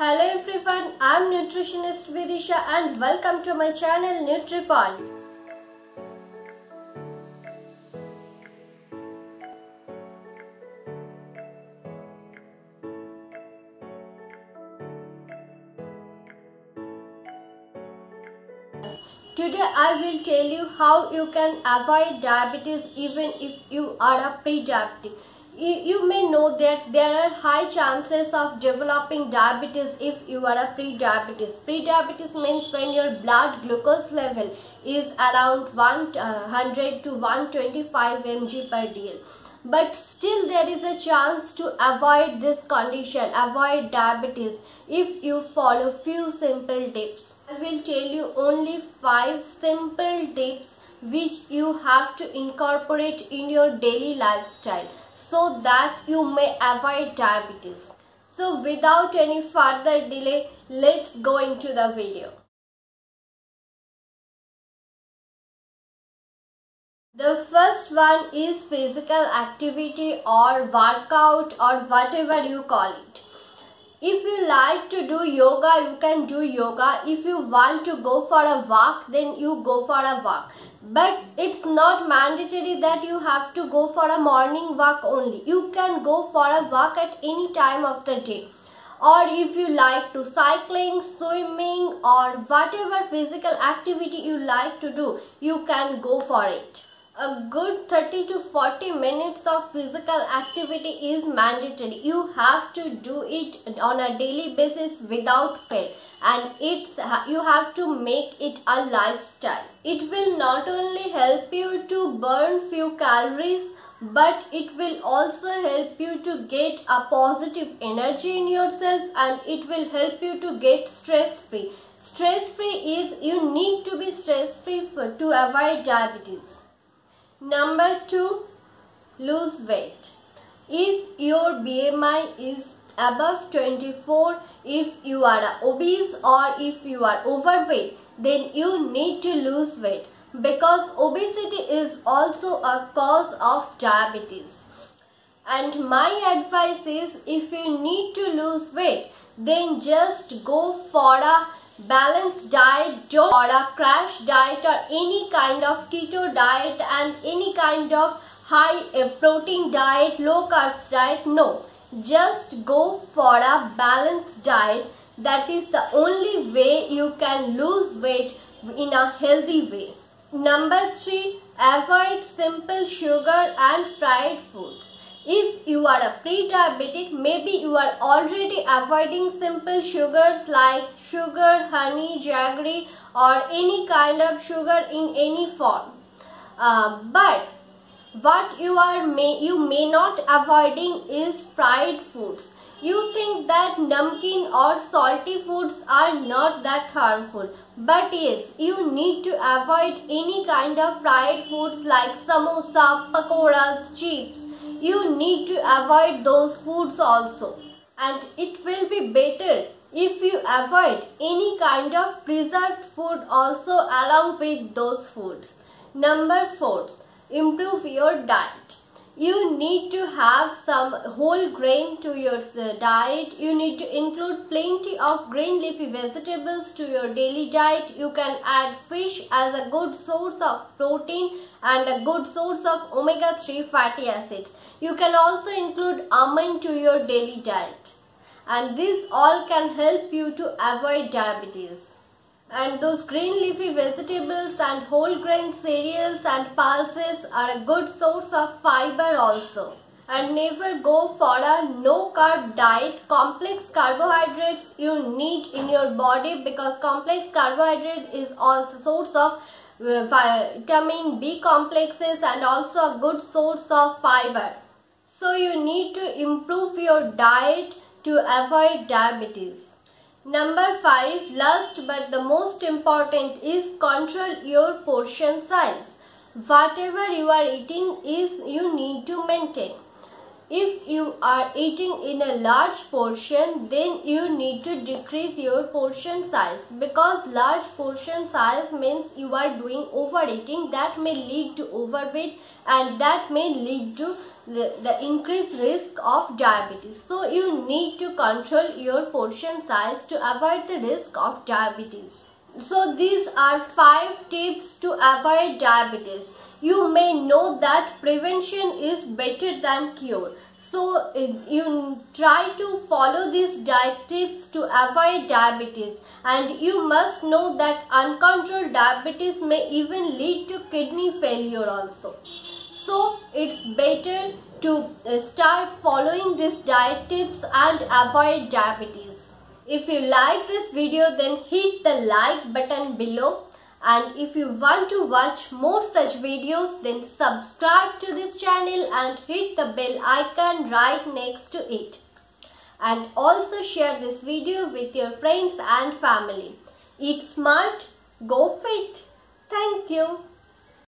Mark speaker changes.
Speaker 1: Hello everyone, I am nutritionist Vidisha and welcome to my channel Nutrifon. Today I will tell you how you can avoid diabetes even if you are a pre-diabetic. You may know that there are high chances of developing diabetes if you are a pre-diabetes. Pre-diabetes means when your blood glucose level is around 100 to 125 mg per dl. But still there is a chance to avoid this condition, avoid diabetes, if you follow few simple tips. I will tell you only 5 simple tips which you have to incorporate in your daily lifestyle so that you may avoid diabetes. So without any further delay, let's go into the video. The first one is physical activity or workout or whatever you call it. If you like to do yoga, you can do yoga. If you want to go for a walk, then you go for a walk. But it's not mandatory that you have to go for a morning walk only. You can go for a walk at any time of the day. Or if you like to cycling, swimming or whatever physical activity you like to do, you can go for it. A good 30 to 40 minutes of physical activity is mandatory. You have to do it on a daily basis without fail, and you have to make it a lifestyle. It will not only help you to burn few calories, but it will also help you to get a positive energy in yourself, and it will help you to get stress free. Stress free is you need to be stress free to avoid diabetes. Number 2, lose weight. If your BMI is above 24, if you are obese or if you are overweight, then you need to lose weight, because obesity is also a cause of diabetes. And my advice is, if you need to lose weight, then just go for a balanced diet, don't for a crash diet or any kind of keto diet and any kind of high protein diet, low carbs diet. No, just go for a balanced diet. That is the only way you can lose weight in a healthy way. Number 3, avoid simple sugar and fried foods. If you are a pre-diabetic, maybe you are already avoiding simple sugars like sugar, honey, jaggery or any kind of sugar in any form. But what you may not avoiding is fried foods. You think that namkeen or salty foods are not that harmful. But yes, you need to avoid any kind of fried foods like samosa, pakoras, chips. You need to avoid those foods also. And it will be better if you avoid any kind of preserved food also along with those foods. Number 4, improve your diet. You need to have some whole grain to your diet. You need to include plenty of green leafy vegetables to your daily diet. You can add fish as a good source of protein and a good source of omega-3 fatty acids. You can also include almond to your daily diet. And these all can help you to avoid diabetes. And those green leafy vegetables and whole grain cereals and pulses are a good source of fiber also. And never go for a no carb diet. Complex carbohydrates you need in your body, because complex carbohydrate is also source of vitamin B complexes and also a good source of fiber. So you need to improve your diet to avoid diabetes. Number 5, last but the most important is control your portion size. Whatever you are eating is you need to maintain. If you are eating in a large portion, then you need to decrease your portion size, because large portion size means you are doing overeating. That may lead to overweight, and that may lead to the increased risk of diabetes. So you need to control your portion size to avoid the risk of diabetes. So these are 5 tips to avoid diabetes. You may know that prevention is better than cure. So you try to follow these diet tips to avoid diabetes. And you must know that uncontrolled diabetes may even lead to kidney failure also. So it's better to start following these diet tips and avoid diabetes. If you like this video, then hit the like button below. And if you want to watch more such videos, then subscribe to this channel and hit the bell icon right next to it. And also share this video with your friends and family. Eat smart, go fit. Thank you.